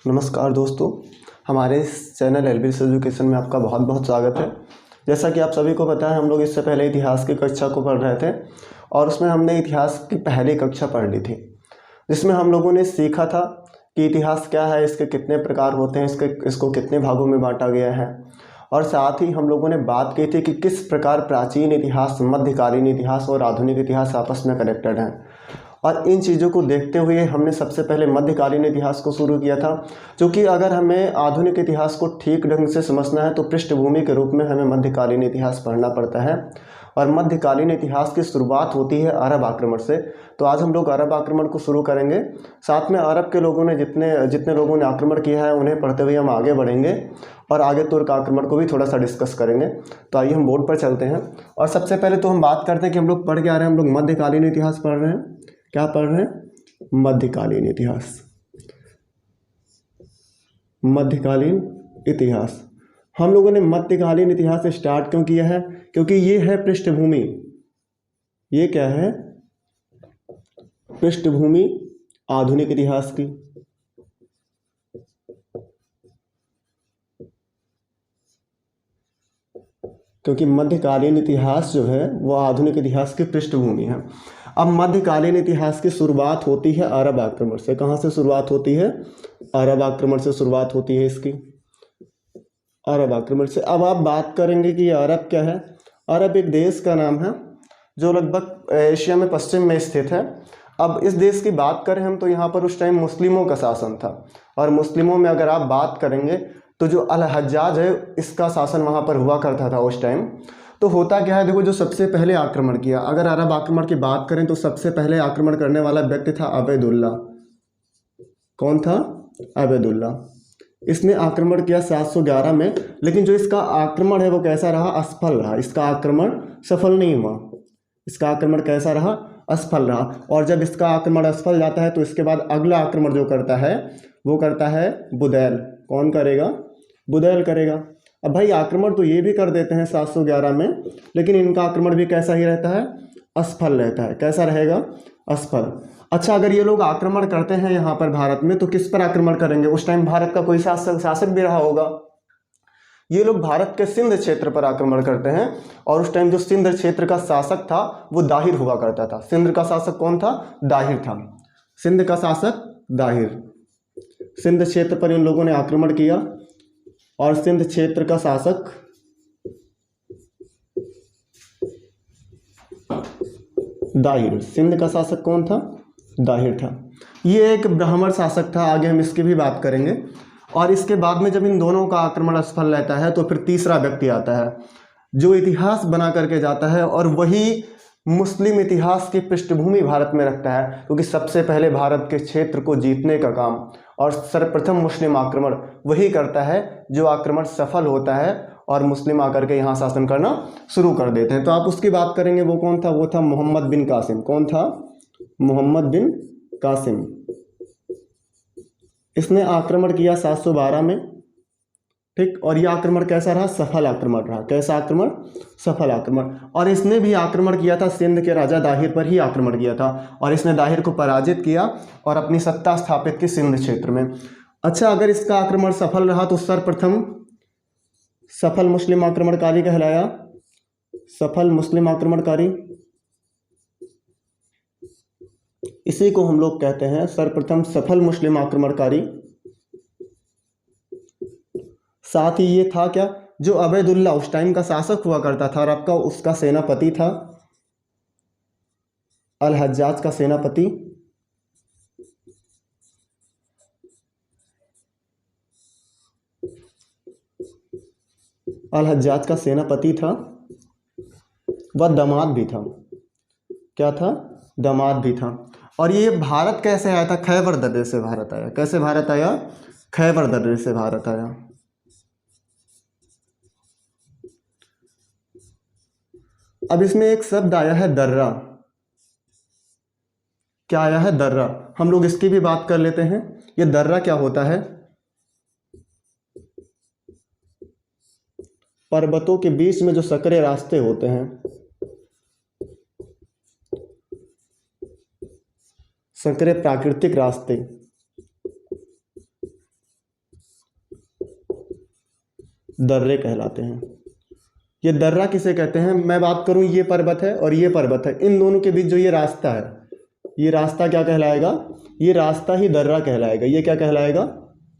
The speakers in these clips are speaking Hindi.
नमस्कार दोस्तों, हमारे इस चैनल एलबीएस एजुकेशन में आपका बहुत बहुत स्वागत है। जैसा कि आप सभी को पता है, हम लोग इससे पहले इतिहास की कक्षा को पढ़ रहे थे और उसमें हमने इतिहास की पहली कक्षा पढ़ ली थी, जिसमें हम लोगों ने सीखा था कि इतिहास क्या है, इसके कितने प्रकार होते हैं, इसको कितने भागों में बांटा गया है। और साथ ही हम लोगों ने बात की थी कि किस प्रकार प्राचीन इतिहास, मध्यकालीन इतिहास और आधुनिक इतिहास आपस में कनेक्टेड हैं। और इन चीज़ों को देखते हुए हमने सबसे पहले मध्यकालीन इतिहास को शुरू किया था, क्योंकि अगर हमें आधुनिक इतिहास को ठीक ढंग से समझना है तो पृष्ठभूमि के रूप में हमें मध्यकालीन इतिहास पढ़ना पड़ता है। और मध्यकालीन इतिहास की शुरुआत होती है अरब आक्रमण से। तो आज हम लोग अरब आक्रमण को शुरू करेंगे। साथ में अरब के लोगों ने जितने लोगों ने आक्रमण किया है उन्हें पढ़ते हुए हम आगे बढ़ेंगे और आगे तुर्क आक्रमण को भी थोड़ा सा डिस्कस करेंगे। तो आइए हम बोर्ड पर चलते हैं। और सबसे पहले तो हम बात करते हैं कि हम लोग पढ़ के आ रहे हैं। हम लोग मध्यकालीन इतिहास पढ़ रहे हैं। क्या पढ़ रहे हैं? मध्यकालीन इतिहास। मध्यकालीन इतिहास हम लोगों ने मध्यकालीन इतिहास से स्टार्ट क्यों किया है? क्योंकि ये है पृष्ठभूमि। ये क्या है? पृष्ठभूमि आधुनिक इतिहास की। क्योंकि मध्यकालीन इतिहास जो है वो आधुनिक इतिहास की पृष्ठभूमि है। अब मध्यकालीन इतिहास की शुरुआत होती है अरब आक्रमण से। कहाँ से शुरुआत होती है? अरब आक्रमण से शुरुआत होती है इसकी। अरब आक्रमण से। अब आप बात करेंगे कि अरब क्या है। अरब एक देश का नाम है जो लगभग एशिया में पश्चिम में स्थित है। अब इस देश की बात करें हम तो यहाँ पर उस टाइम मुस्लिमों का शासन था। और मुस्लिमों में अगर आप बात करेंगे तो जो अल हज्जाज है, इसका शासन वहाँ पर हुआ करता था उस टाइम। तो होता क्या है, देखो, जो सबसे पहले आक्रमण किया, अगर अरब आक्रमण की बात करें तो सबसे पहले आक्रमण करने वाला व्यक्ति था अबैदुल्ला। कौन था? अबैदुल्ला। इसने आक्रमण किया 711 में। लेकिन जो इसका आक्रमण है वो कैसा रहा? असफल रहा। इसका आक्रमण सफल नहीं हुआ। इसका आक्रमण कैसा रहा? असफल रहा। और जब इसका आक्रमण असफल जाता है तो इसके बाद अगला आक्रमण जो करता है वो करता है बुदैल। कौन करेगा? बुदैल करेगा। अब भाई आक्रमण तो ये भी कर देते हैं 711 में, लेकिन इनका आक्रमण भी कैसा ही रहता है? असफल रहता है। कैसा रहेगा? असफल। अच्छा, अगर ये लोग आक्रमण करते हैं यहाँ पर भारत में तो किस पर आक्रमण करेंगे? उस टाइम भारत का कोई शासक भी रहा होगा। ये लोग भारत के सिंध क्षेत्र पर आक्रमण करते हैं। और उस टाइम जो सिंध क्षेत्र का शासक था वो दाहिर हुआ करता था। सिंध का शासक कौन था? दाहिर था। सिंध का शासक दाहिर। सिंध क्षेत्र पर इन लोगों ने आक्रमण किया और सिंध क्षेत्र का शासक दाहिर। सिंध का शासक कौन था? दाहिर था। ये एक ब्राह्मण शासक था। आगे हम इसकी भी बात करेंगे। और इसके बाद में जब इन दोनों का आक्रमण असफल रहता है तो फिर तीसरा व्यक्ति आता है जो इतिहास बना करके जाता है, और वही मुस्लिम इतिहास की पृष्ठभूमि भारत में रखता है। क्योंकि सबसे पहले भारत के क्षेत्र को जीतने का काम और सर्वप्रथम मुस्लिम आक्रमण वही करता है जो आक्रमण सफल होता है और मुस्लिम आकर के यहाँ शासन करना शुरू कर देते हैं। तो आप उसकी बात करेंगे, वो कौन था? वो था मोहम्मद बिन कासिम। कौन था? मोहम्मद बिन कासिम। इसने आक्रमण किया 712 में। ठीक। और यह आक्रमण कैसा रहा? सफल आक्रमण रहा। कैसा आक्रमण? सफल आक्रमण। और इसने भी आक्रमण किया था सिंध के राजा दाहिर पर ही आक्रमण किया था, और इसने दाहिर को पराजित किया और अपनी सत्ता स्थापित की सिंध क्षेत्र में। अच्छा, अगर इसका आक्रमण सफल रहा तो सर्वप्रथम सफल मुस्लिम आक्रमणकारी कहलाया। सफल मुस्लिम आक्रमणकारी, इसी को हम लोग कहते हैं सर्वप्रथम सफल मुस्लिम आक्रमणकारी। साथ ही ये था क्या? जो अबैदुल्ला उस टाइम का शासक हुआ करता था और आपका उसका सेनापति था अल हज्जाज का सेनापति। अल हज्जाज का सेनापति था, वह दामाद भी था। क्या था? दामाद भी था। और ये भारत कैसे आया था? खैबर दर्रे से भारत आया। कैसे भारत आया? खैबर दर्रे से भारत आया। अब इसमें एक शब्द आया है दर्रा। क्या आया है? दर्रा। हम लोग इसकी भी बात कर लेते हैं। ये दर्रा क्या होता है? पर्वतों के बीच में जो संकरे रास्ते होते हैं, संकरे प्राकृतिक रास्ते, दर्रे कहलाते हैं। ये दर्रा किसे कहते हैं? मैं बात करूं, ये पर्वत है और ये पर्वत है, इन दोनों के बीच जो ये रास्ता है, ये रास्ता क्या कहलाएगा? ये रास्ता ही दर्रा कहलाएगा। ये क्या कहलाएगा?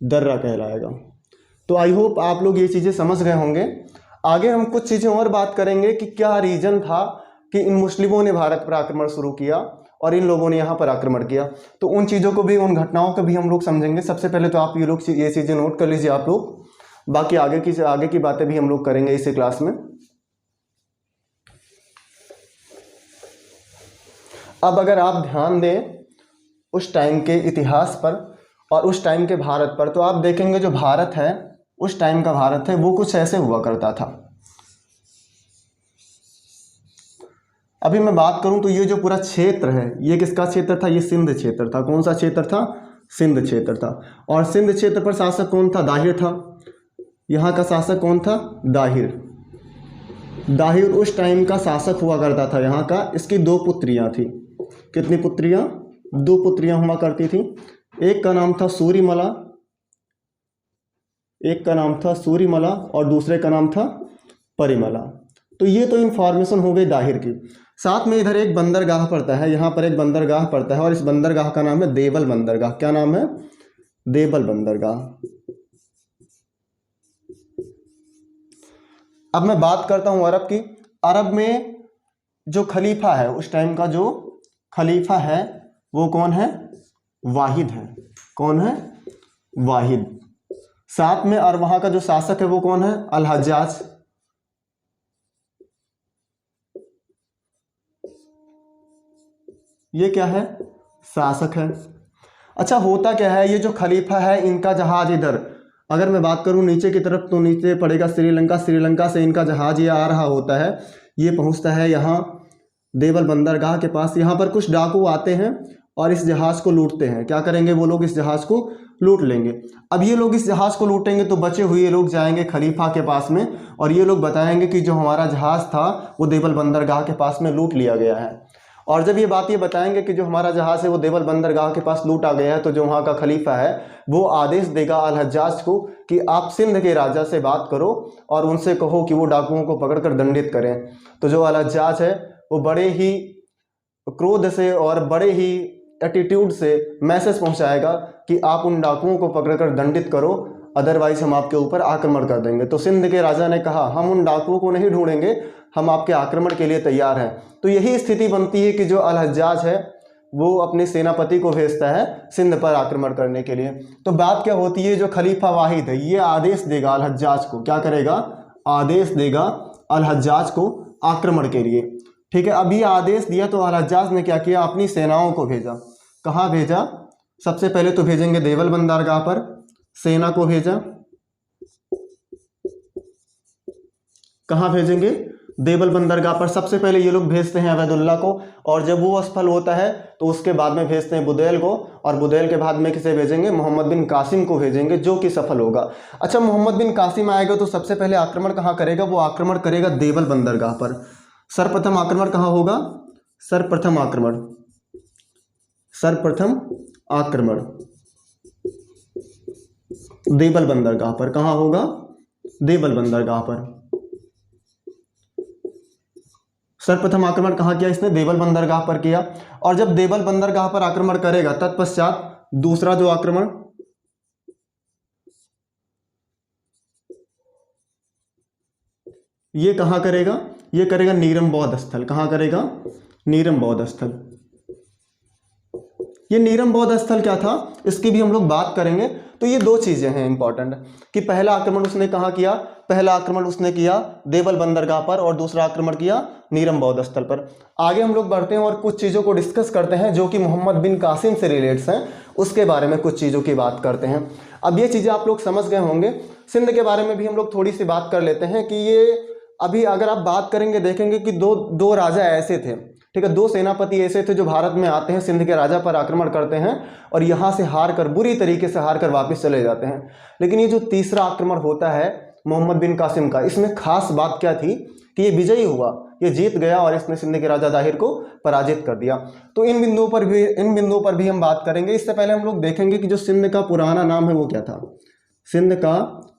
दर्रा कहलाएगा। तो आई होप आप लोग ये चीज़ें समझ गए होंगे। आगे हम कुछ चीज़ें और बात करेंगे कि क्या रीज़न था कि इन मुस्लिमों ने भारत पर आक्रमण शुरू किया और इन लोगों ने यहाँ पर आक्रमण किया। तो उन चीज़ों को भी, उन घटनाओं को भी हम लोग समझेंगे। सबसे पहले तो आप ये चीज़ें नोट कर लीजिए आप लोग, बाकी आगे की बातें भी हम लोग करेंगे इसी क्लास में। अब अगर आप ध्यान दें उस टाइम के इतिहास पर और उस टाइम के भारत पर, तो आप देखेंगे जो भारत है, उस टाइम का भारत है, वो कुछ ऐसे हुआ करता था। अभी मैं बात करूं तो ये जो पूरा क्षेत्र है, ये किसका क्षेत्र था? ये सिंध क्षेत्र था। कौन सा क्षेत्र था? सिंध क्षेत्र था। और सिंध क्षेत्र पर शासक कौन था? दाहिर था। यहाँ का शासक कौन था? दाहिर। दाहिर उस टाइम का शासक हुआ करता था यहाँ का। इसकी 2 पुत्रियाँ थी। कितनी पुत्रियाँ? 2 पुत्रियाँ हुआ करती थी। एक का नाम था सूरीमला, एक का नाम था सूरीमला और दूसरे का नाम था परिमला। तो ये तो इन्फॉर्मेशन हो गई दाहिर की। साथ में इधर एक बंदरगाह पड़ता है, यहाँ पर एक बंदरगाह पड़ता है और इस बंदरगाह का नाम है देवल बंदरगाह। क्या नाम है? देवल बंदरगाह। अब मैं बात करता हूँ अरब की। अरब में जो खलीफा है, उस टाइम का जो खलीफा है वो कौन है? वाहिद है। कौन है? वाहिद। साथ में और वहां का जो शासक है वो कौन है? अल हज्जाज। ये क्या है? शासक है। अच्छा, होता क्या है, ये जो खलीफा है इनका जहाज इधर, अगर मैं बात करूं नीचे की तरफ तो नीचे पड़ेगा श्रीलंका। श्रीलंका से इनका जहाज ये आ रहा होता है, ये पहुंचता है यहाँ देवल बंदरगाह के पास। यहाँ पर कुछ डाकू आते हैं और इस जहाज़ को लूटते हैं। क्या करेंगे वो लोग? इस जहाज़ को लूट लेंगे। अब ये लोग इस जहाज़ को लूटेंगे तो बचे हुए लोग जाएंगे खलीफा के पास में और ये लोग बताएंगे कि जो हमारा जहाज़ था वो देवल बंदरगाह के पास में लूट लिया गया है। और जब ये बताएंगे कि जो हमारा जहाज़ है वो देवल बंदरगाह के पास लूटा गया है, तो जो वहाँ का खलीफा है वो आदेश देगा अल हज्जाज को कि आप सिंध के राजा से बात करो और उनसे कहो कि वो डाकुओं को पकड़कर दंडित करें। तो जो अल हज्जाज है वो बड़े ही क्रोध से और बड़े ही एटीट्यूड से मैसेज पहुंचाएगा कि आप उन डाकुओं को पकड़कर दंडित करो, अदरवाइज हम आपके ऊपर आक्रमण कर देंगे। तो सिंध के राजा ने कहा हम उन डाकुओं को नहीं ढूंढेंगे, हम आपके आक्रमण के लिए तैयार हैं। तो यही स्थिति बनती है कि जो अल हज्जाज है वो अपने सेनापति को भेजता है सिंध पर आक्रमण करने के लिए। तो बात क्या होती है, जो खलीफा वाहिद है ये आदेश देगा अल हज्जाज को, क्या करेगा? आदेश देगा अल हज्जाज को आक्रमण के लिए। ठीक है, अभी आदेश दिया तो अल हज्जाज ने क्या किया? अपनी सेनाओं को भेजा। कहाँ भेजा? सबसे पहले तो भेजेंगे देवल बंदरगाह पर, सेना को भेजा। कहाँ भेजेंगे? देवल बंदरगाह पर। सबसे पहले ये लोग भेजते हैं अवैदुल्ला को और जब वो असफल होता है तो उसके बाद में भेजते हैं बुदैल को और बुदैल के बाद में किसे भेजेंगे? मोहम्मद बिन कासिम को भेजेंगे जो कि सफल होगा। अच्छा, मोहम्मद बिन कासिम आएगा तो सबसे पहले आक्रमण कहाँ करेगा? वो आक्रमण करेगा देवल बंदरगाह पर। सर्वप्रथम आक्रमण कहाँ होगा? सर्वप्रथम आक्रमण देवल बंदरगाह पर। कहाँ होगा? देवल बंदरगाह पर। सर्वप्रथम आक्रमण कहाँ किया इसने? देवल बंदरगाह पर किया। और जब देवल बंदरगाह पर आक्रमण करेगा तत्पश्चात दूसरा जो आक्रमण, ये कहाँ करेगा? ये करेगा नीरम बौद्ध स्थल। कहाँ करेगा? नीरम बौद्ध स्थल। ये नीरम बौद्ध स्थल क्या था इसकी भी हम लोग बात करेंगे। तो ये 2 चीजें हैं इंपॉर्टेंट कि पहला आक्रमण उसने कहाँ किया? पहला आक्रमण उसने किया देवल बंदरगाह पर और दूसरा आक्रमण किया नीरम बौद्ध स्थल पर। आगे हम लोग बढ़ते हैं और कुछ चीज़ों को डिस्कस करते हैं जो कि मोहम्मद बिन कासिम से रिलेट्स हैं, उसके बारे में कुछ चीज़ों की बात करते हैं। अब ये चीज़ें आप लोग समझ गए होंगे। सिंध के बारे में भी हम लोग थोड़ी सी बात कर लेते हैं कि ये अभी अगर आप बात करेंगे देखेंगे कि दो राजा ऐसे थे, ठीक है, 2 सेनापति ऐसे थे जो भारत में आते हैं, सिंध के राजा पर आक्रमण करते हैं और यहाँ से हार कर, बुरी तरीके से हार कर वापस चले जाते हैं। लेकिन ये जो तीसरा आक्रमण होता है मोहम्मद बिन कासिम का, इसमें खास बात क्या थी कि ये विजयी हुआ, ये जीत गया और इसने सिंध के राजा दाहिर को पराजित कर दिया। तो इन बिंदुओं पर भी हम बात करेंगे। इससे पहले हम लोग देखेंगे कि जो सिंध का पुराना नाम है वो क्या था। सिंध का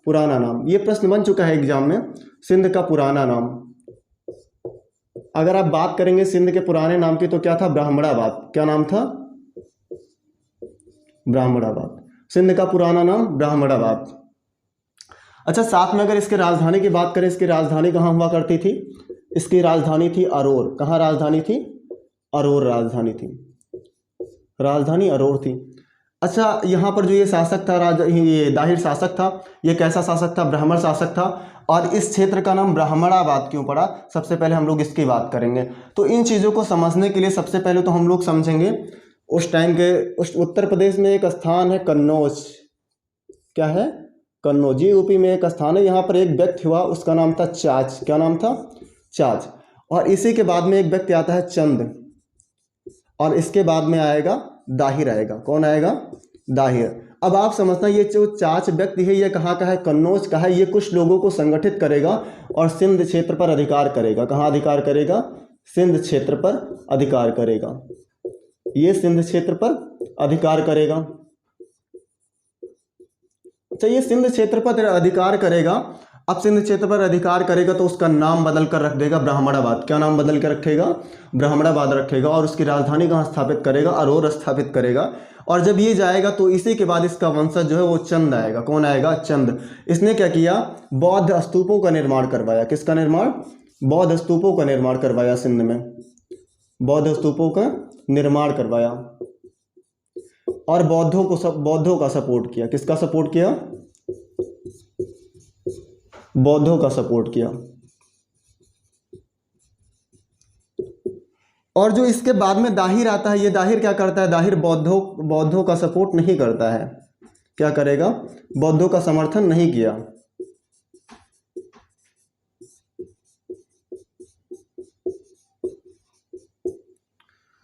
पुराना नाम। ये प्रश्न बन चुका है एग्जाम में, सिंध का पुराना नाम। अगर आप बात करेंगे सिंध के पुराने नाम की तो क्या था, ब्राह्मणाबाद। क्या नाम था, ब्राह्मणाबाद। सिंध का पुराना नाम ब्राह्मणाबाद। अच्छा, साथ में अगर इसके राजधानी की बात करें, इसकी राजधानी कहाँ हुआ करती थी, इसकी राजधानी थी अरोर। कहाँ राजधानी थी, अरोर राजधानी थी, राजधानी अरोर थी। अच्छा, यहाँ पर जो ये शासक था, ये दाहिर शासक था, ये कैसा शासक था, ब्राह्मण शासक था। और इस क्षेत्र का नाम ब्राह्मणाबाद क्यों पड़ा, सबसे पहले हम लोग इसकी बात करेंगे। तो इन चीज़ों को समझने के लिए सबसे पहले तो हम लोग समझेंगे उस टाइम के, उस उत्तर प्रदेश में एक स्थान है कन्नौज। क्या है, कन्नौज। ये यूपी में एक स्थान है। यहाँ पर एक व्यक्ति हुआ, उसका नाम था चाच। क्या नाम था, चाच। और इसी के बाद में एक व्यक्ति आता है चंद, और इसके बाद में आएगा दाहिर आएगा। कौन आएगा, दाहिर। अब आप समझना, ये जो चाच व्यक्ति है ये कहाँ का है, कन्नौज का है। ये कुछ लोगों को संगठित करेगा और सिंध क्षेत्र पर अधिकार करेगा। कहाँ अधिकार करेगा, सिंध क्षेत्र पर अधिकार करेगा। ये सिंध क्षेत्र पर अधिकार करेगा। अच्छा, ये सिंध क्षेत्र पर अधिकार करेगा। अब सिंध क्षेत्र पर अधिकार करेगा तो उसका नाम बदल कर रख देगा ब्राह्मणाबाद। क्या नाम बदल कर रखेगा, ब्राह्मणाबाद रखेगा। और उसकी राजधानी कहाँ स्थापित करेगा, अरोर स्थापित करेगा। और जब ये जाएगा तो इसी के बाद इसका वंशज जो है वो चंद आएगा। कौन आएगा, चंद। इसने क्या किया, बौद्ध स्तूपों का निर्माण करवाया। किसका निर्माण, बौद्ध स्तूपों का निर्माण करवाया सिंध में, बौद्ध स्तूपों का निर्माण करवाया। और बौद्धों का सपोर्ट किया। किसका सपोर्ट किया, बौद्धों का सपोर्ट किया। और जो इसके बाद में दाहिर आता है, ये दाहिर क्या करता है, दाहिर बौद्धों का सपोर्ट नहीं करता है। क्या करेगा, बौद्धों का समर्थन नहीं किया।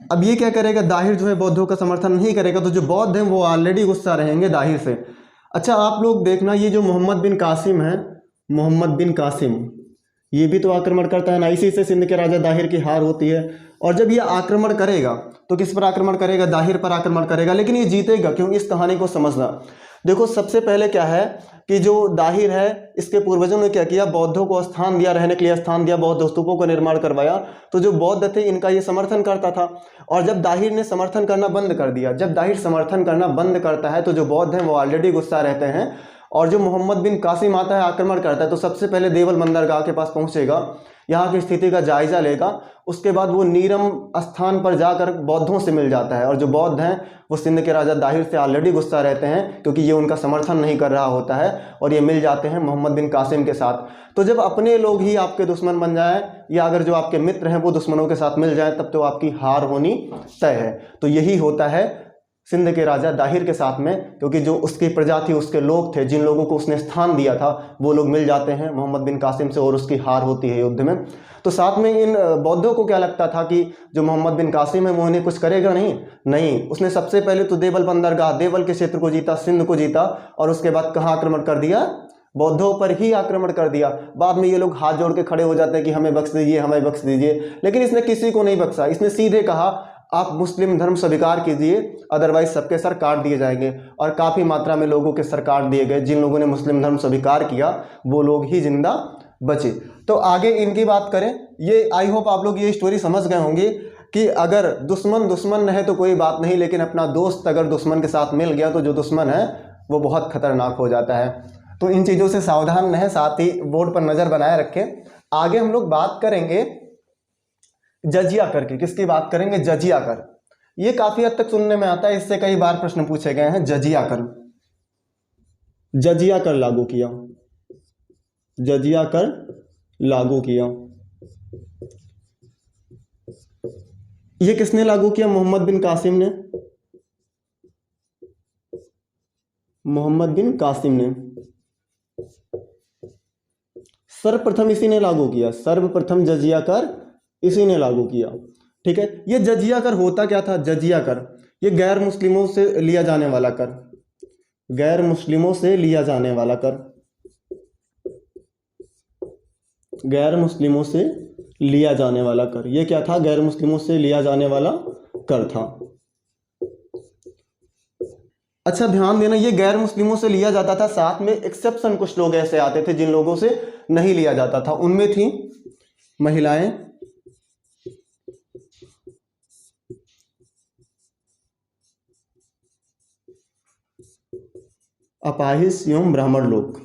अब ये क्या करेगा, दाहिर जो है बौद्धों का समर्थन नहीं करेगा, तो जो बौद्ध हैं वो ऑलरेडी गुस्सा रहेंगे दाहिर से। अच्छा, आप लोग देखना, ये जो मोहम्मद बिन कासिम है, मोहम्मद बिन कासिम, ये भी तो आक्रमण करता है ना। इसी से सिंध के राजा दाहिर की हार होती है। और जब ये आक्रमण करेगा तो किस पर आक्रमण करेगा, दाहिर पर आक्रमण करेगा। लेकिन ये जीतेगा क्यों, इस कहानी को समझना। देखो, सबसे पहले क्या है कि जो दाहिर है, इसके पूर्वजों ने क्या किया, बौद्धों को स्थान दिया, रहने के लिए स्थान दिया, बौद्ध स्तूपों का निर्माण करवाया। तो जो बौद्ध थे इनका ये समर्थन करता था। और जब दाहिर ने समर्थन करना बंद कर दिया, जब दाहिर समर्थन करना बंद करता है तो जो बौद्ध हैं वो ऑलरेडी गुस्सा रहते हैं। और जो मोहम्मद बिन कासिम आता है, आक्रमण करता है, तो सबसे पहले देवल बंदरगाह के पास पहुंचेगा, यहाँ की स्थिति का जायजा लेगा। उसके बाद वो नीरम स्थान पर जाकर बौद्धों से मिल जाता है। और जो बौद्ध हैं वो सिंध के राजा दाहिर से ऑलरेडी गुस्सा रहते हैं, क्योंकि ये उनका समर्थन नहीं कर रहा होता है। और ये मिल जाते हैं मोहम्मद बिन कासिम के साथ। तो जब अपने लोग ही आपके दुश्मन बन जाएं, या अगर जो आपके मित्र हैं वो दुश्मनों के साथ मिल जाएं, तब तो आपकी हार होनी तय है। तो यही होता है सिंध के राजा दाहिर के साथ में, क्योंकि जो उसकी प्रजा थी, उसके लोग थे, जिन लोगों को उसने स्थान दिया था, वो लोग मिल जाते हैं मोहम्मद बिन कासिम से और उसकी हार होती है युद्ध में। तो साथ में इन बौद्धों को क्या लगता था कि जो मोहम्मद बिन कासिम है वो इन्हें कुछ करेगा नहीं। उसने सबसे पहले तो देवल बंदरगाह, देवल के क्षेत्र को जीता, सिंध को जीता। और उसके बाद कहाँ आक्रमण कर दिया, बौद्धों पर ही आक्रमण कर दिया। बाद में ये लोग हाथ जोड़ के खड़े हो जाते हैं कि हमें बख्श दीजिए, हमें बख्श दीजिए। लेकिन इसने किसी को नहीं बख्शा। इसने सीधे कहा, आप मुस्लिम धर्म स्वीकार कीजिए, अदरवाइज सबके सर काट दिए जाएंगे। और काफ़ी मात्रा में लोगों के सर काट दिए गए। जिन लोगों ने मुस्लिम धर्म स्वीकार किया वो लोग ही जिंदा बचे। तो आगे इनकी बात करें, ये आई होप आप लोग ये स्टोरी समझ गए होंगे कि अगर दुश्मन है तो कोई बात नहीं, लेकिन अपना दोस्त अगर दुश्मन के साथ मिल गया तो जो दुश्मन है वो बहुत खतरनाक हो जाता है। तो इन चीज़ों से सावधान रहें, साथ ही बोर्ड पर नज़र बनाए रखें। आगे हम लोग बात करेंगे जजिया कर की। किसकी बात करेंगे, जजिया कर। ये काफ़ी हद तक सुनने में आता है, इससे कई बार प्रश्न पूछे गए हैं। जजिया कर, जजिया कर लागू किया, जजिया कर लागू किया। ये किसने लागू किया, मोहम्मद बिन कासिम ने, मोहम्मद बिन कासिम ने सर्वप्रथम इसी ने लागू किया। सर्वप्रथम जजिया कर इसी ने लागू किया। ठीक है, ये जजिया कर होता क्या था, जजिया कर ये गैर मुस्लिमों से लिया जाने वाला कर, गैर मुस्लिमों से लिया जाने वाला कर, गैर मुस्लिमों से लिया जाने वाला कर। ये क्या था, गैर मुस्लिमों से लिया जाने वाला कर था। अच्छा ध्यान देना, ये गैर मुस्लिमों से लिया जाता था, साथ में एक्सेप्शन कुछ लोग ऐसे आते थे जिन लोगों से नहीं लिया जाता था। उनमें थी महिलाएं, अपाहिज एवं ब्राह्मण लोग।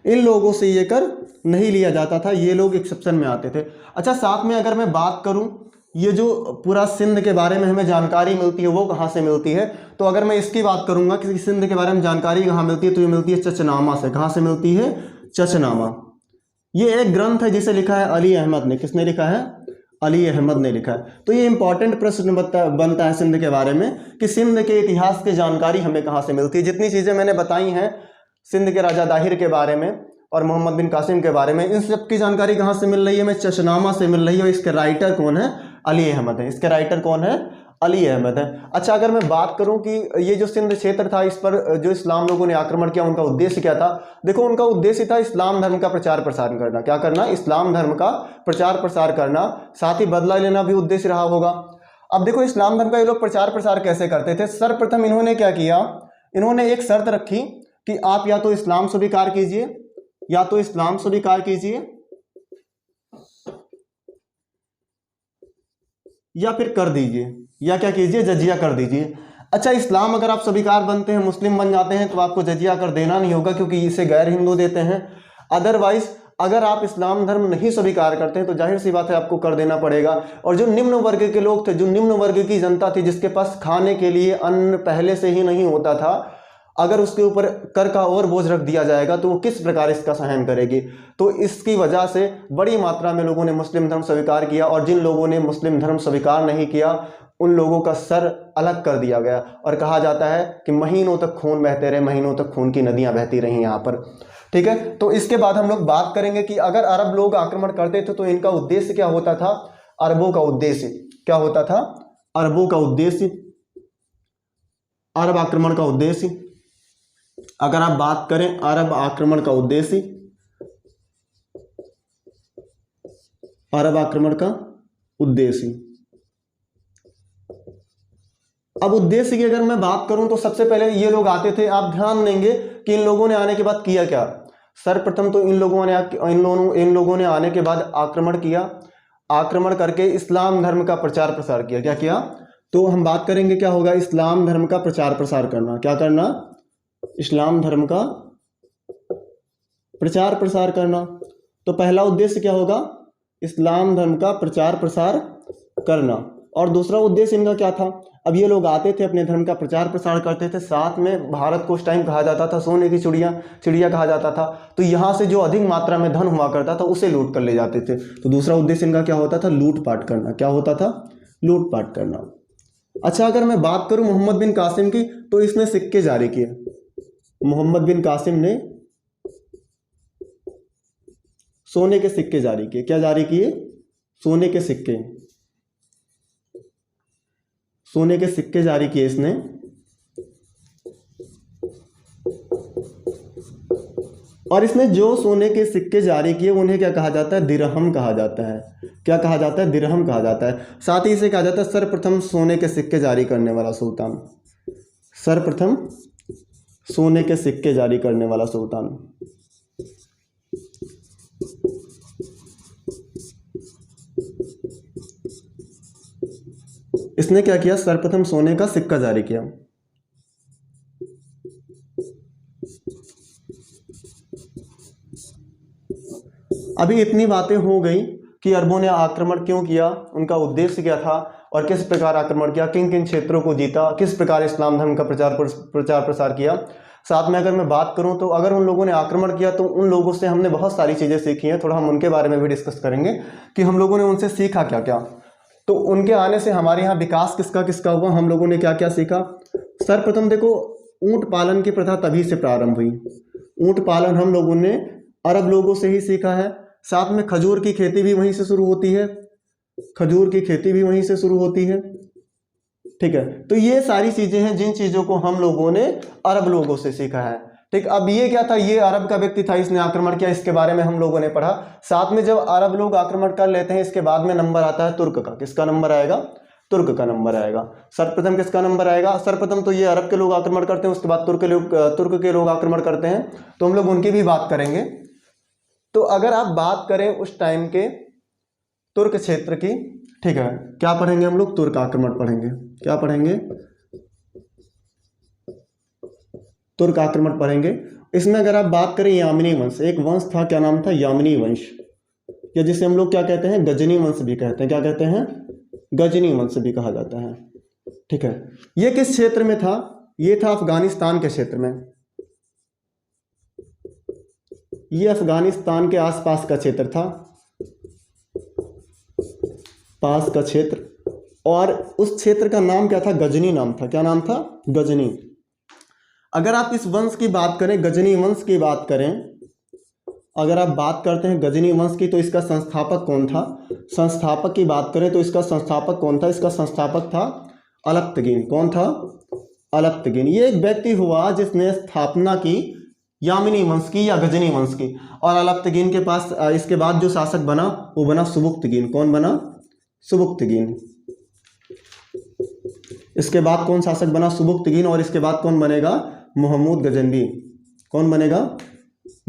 इन लोगों से ये कर नहीं लिया जाता था, ये लोग एक्सेप्शन में आते थे। अच्छा साथ में अगर मैं बात करूं, ये जो पूरा सिंध के बारे में हमें जानकारी मिलती है वो कहाँ से मिलती है, तो अगर मैं इसकी बात करूंगा कि सिंध के बारे में जानकारी कहाँ मिलती है, तो ये मिलती है चचनामा से। कहाँ से मिलती है? चचनामा। ये एक ग्रंथ है जिसे लिखा है अली अहमद ने। किसने लिखा है? अली अहमद ने लिखा है। तो ये इंपॉर्टेंट प्रश्न बनता है सिंध के बारे में कि सिंध के इतिहास की जानकारी हमें कहाँ से मिलती है। जितनी चीज़ें मैंने बताई हैं सिंध के राजा दाहिर के बारे में और मोहम्मद बिन कासिम के बारे में, इन सब की जानकारी कहाँ से मिल रही है? हमें चचनामा से मिल रही है। और इसके राइटर कौन है? अली अहमद है। इसके राइटर कौन है? अली अहमद है। अच्छा अगर मैं बात करूं कि ये जो सिंध क्षेत्र था, इस पर जो इस्लाम लोगों ने आक्रमण किया, उनका उद्देश्य क्या था? देखो उनका उद्देश्य था इस्लाम धर्म का प्रचार प्रसार करना। क्या करना? इस्लाम धर्म का प्रचार प्रसार करना, साथ ही बदला लेना भी उद्देश्य रहा होगा। अब देखो इस्लाम धर्म का ये लोग प्रचार प्रसार कैसे करते थे? सर्वप्रथम इन्होंने क्या किया, इन्होंने एक शर्त रखी कि आप या तो इस्लाम स्वीकार कीजिए, या तो इस्लाम स्वीकार कीजिए, या फिर कर दीजिए, या क्या कीजिए? जजिया कर दीजिए। अच्छा इस्लाम अगर आप स्वीकार बनते हैं, मुस्लिम बन जाते हैं, तो आपको जजिया कर देना नहीं होगा क्योंकि इसे गैर हिंदू देते हैं। अदरवाइज अगर आप इस्लाम धर्म नहीं स्वीकार करते हैं तो जाहिर सी बात है आपको कर देना पड़ेगा। और जो निम्न वर्ग के लोग थे, जो निम्न वर्ग की जनता थी, जिसके पास खाने के लिए अन्न पहले से ही नहीं होता था, अगर उसके ऊपर कर का और बोझ रख दिया जाएगा तो वो किस प्रकार इसका सहन करेगी? तो इसकी वजह से बड़ी मात्रा में लोगों ने मुस्लिम धर्म स्वीकार किया, और जिन लोगों ने मुस्लिम धर्म स्वीकार नहीं किया उन लोगों का सर अलग कर दिया गया। और कहा जाता है कि महीनों तक खून बहते रहे, महीनों तक खून की नदियां बहती रहीं यहाँ पर। ठीक है, तो इसके बाद हम लोग बात करेंगे कि अगर अरब लोग आक्रमण करते थे तो इनका उद्देश्य क्या होता था? अरबों का उद्देश्य क्या होता था? अरबों का उद्देश्य, अरब आक्रमण का उद्देश्य, अगर आप बात करें अरब आक्रमण का उद्देश्य, अरब आक्रमण का उद्देश्य। अब उद्देश्य की अगर मैं बात करूं तो सबसे पहले ये लोग आते थे। आप ध्यान देंगे कि इन लोगों ने आने के बाद किया क्या? सर्वप्रथम तो इन लोगों ने आने के बाद आक्रमण किया, आक्रमण करके इस्लाम धर्म का प्रचार प्रसार किया। क्या किया? तो हम बात करेंगे क्या होगा? इस्लाम धर्म का प्रचार प्रसार करना। क्या करना? इस्लाम धर्म का प्रचार प्रसार करना। तो पहला उद्देश्य क्या होगा? इस्लाम धर्म का प्रचार प्रसार करना। और दूसरा उद्देश्य इनका क्या था? अब ये लोग आते थे, अपने धर्म का प्रचार प्रसार करते थे, साथ में भारत को उस टाइम कहा जाता था सोने की चिड़िया कहा जाता था। तो यहाँ से जो अधिक मात्रा में धन हुआ करता था उसे लूट कर ले जाते थे। तो दूसरा उद्देश्य इनका क्या होता था? लूटपाट करना। क्या होता था? लूटपाट करना। अच्छा अगर मैं बात करूं मोहम्मद बिन कासिम की, तो इसने सिक्के जारी किए। मोहम्मद बिन कासिम ने सोने के सिक्के जारी किए। क्या जारी किए? सोने के सिक्के, सोने के सिक्के जारी किए इसने। और इसने जो सोने के सिक्के जारी किए उन्हें क्या कहा जाता है? दिरहम कहा जाता है। क्या कहा जाता है? दिरहम कहा जाता है। साथ ही इसे कहा जाता है सर्वप्रथम सोने के सिक्के जारी करने वाला सुल्तान। सर्वप्रथम सोने के सिक्के जारी करने वाला सुल्तान। इसने क्या किया? सर्वप्रथम सोने का सिक्का जारी किया। अभी इतनी बातें हो गई कि अरबों ने आक्रमण क्यों किया, उनका उद्देश्य क्या था, और किस प्रकार आक्रमण किया, किन किन क्षेत्रों को जीता, किस प्रकार इस्लाम धर्म का प्रचार प्रसार किया। साथ में अगर मैं बात करूं तो अगर उन लोगों ने आक्रमण किया तो उन लोगों से हमने बहुत सारी चीज़ें सीखी हैं। थोड़ा हम उनके बारे में भी डिस्कस करेंगे कि हम लोगों ने उनसे सीखा क्या क्या। तो उनके आने से हमारे यहाँ विकास किसका किसका हुआ, हम लोगों ने क्या क्या सीखा। सर्वप्रथम देखो ऊंट पालन की प्रथा तभी से प्रारंभ हुई। ऊंट पालन हम लोगों ने अरब लोगों से ही सीखा है। साथ में खजूर की खेती भी वहीं से शुरू होती है। खजूर की खेती भी वहीं से शुरू होती है। ठीक है, तो ये सारी चीजें हैं जिन चीजों को हम लोगों ने अरब लोगों से सीखा है। ठीक, अब ये क्या था? ये अरब का व्यक्ति था, इसने आक्रमण किया, इसके बारे में हम लोगों ने पढ़ा। साथ में जब अरब लोग आक्रमण कर लेते हैं इसके बाद में नंबर आता है तुर्क का। किसका नंबर आएगा? तुर्क का नंबर आएगा। सर्वप्रथम किसका नंबर आएगा? सर्वप्रथम तो ये अरब के लोग आक्रमण करते हैं, उसके बाद तुर्क के लोग आक्रमण करते हैं, तो हम लोग उनकी भी बात करेंगे। तो अगर आप बात करें उस टाइम के तुर्क क्षेत्र की, ठीक है, क्या पढ़ेंगे हम लोग? तुर्क आक्रमण पढ़ेंगे। क्या पढ़ेंगे? तुर्क आक्रमण पढ़ेंगे। इसमें अगर आप बात करें यामिनी वंश, एक वंश था, क्या नाम था? यामिनी वंश, या जिसे हम लोग क्या कहते हैं? गजनी वंश भी कहते हैं। क्या कहते हैं? गजनी वंश भी कहा जाता है, ठीक है। ये किस क्षेत्र में था? ये था अफगानिस्तान के क्षेत्र में। ये अफगानिस्तान के आसपास का क्षेत्र था, पास का क्षेत्र, और उस क्षेत्र का नाम क्या था? गजनी नाम था। क्या नाम था? गजनी। अगर आप इस वंश की बात करें, गजनी वंश की बात करें, अगर आप बात करते हैं गजनी वंश की, तो इसका संस्थापक कौन था? संस्थापक की बात करें तो इसका संस्थापक कौन था? इसका संस्थापक था अलप्तगीन। कौन था? अलप्तगीन। ये एक व्यक्ति हुआ जिसने स्थापना की यामिनी वंश की या गजनी वंश की, और अलप्तगीन के पास इसके बाद जो शासक बना वो बना सुबुक्तगीन। कौन बना? सुबुक्तगीन। इसके बाद कौन शासक बना? सुबुक्तगीन। और इसके बाद कौन बनेगा? महमूद गजनवी। कौन बनेगा?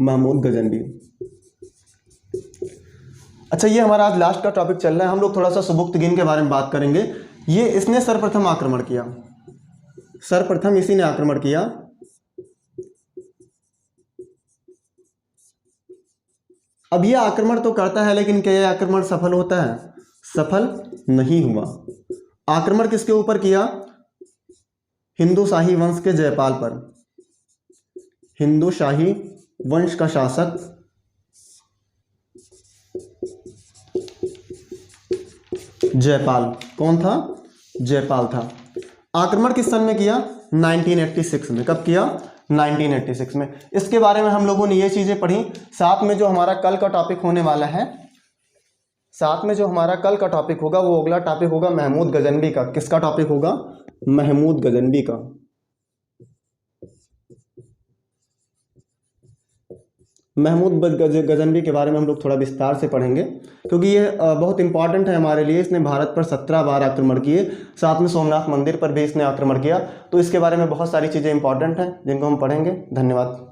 महमूद गजनवी। अच्छा, ये हमारा आज लास्ट का टॉपिक चल रहा है, हम लोग थोड़ा सा सुबुक्तगीन के बारे में बात करेंगे। ये इसने सर्वप्रथम आक्रमण किया, सर्वप्रथम इसी ने आक्रमण किया। अब ये आक्रमण तो करता है, लेकिन क्या ये आक्रमण सफल होता है? सफल नहीं हुआ। आक्रमण किसके ऊपर किया? हिंदू शाही वंश के जयपाल पर। हिंदू शाही वंश का शासक जयपाल। कौन था? जयपाल था। आक्रमण किस सन में किया? 1986 में। कब किया? 1986 में। इसके बारे में हम लोगों ने ये चीजें पढ़ी। साथ में जो हमारा कल का टॉपिक होने वाला है, साथ में जो हमारा कल का टॉपिक होगा, वो अगला टॉपिक होगा महमूद गजनवी का। किसका टॉपिक होगा? महमूद गजनवी का। महमूद गजनवी के बारे में हम लोग थोड़ा विस्तार से पढ़ेंगे, क्योंकि ये बहुत इंपॉर्टेंट है हमारे लिए। इसने भारत पर 17 बार आक्रमण किए, साथ में सोमनाथ मंदिर पर भी इसने आक्रमण किया। तो इसके बारे में बहुत सारी चीज़ें इंपॉर्टेंट हैं जिनको हम पढ़ेंगे। धन्यवाद।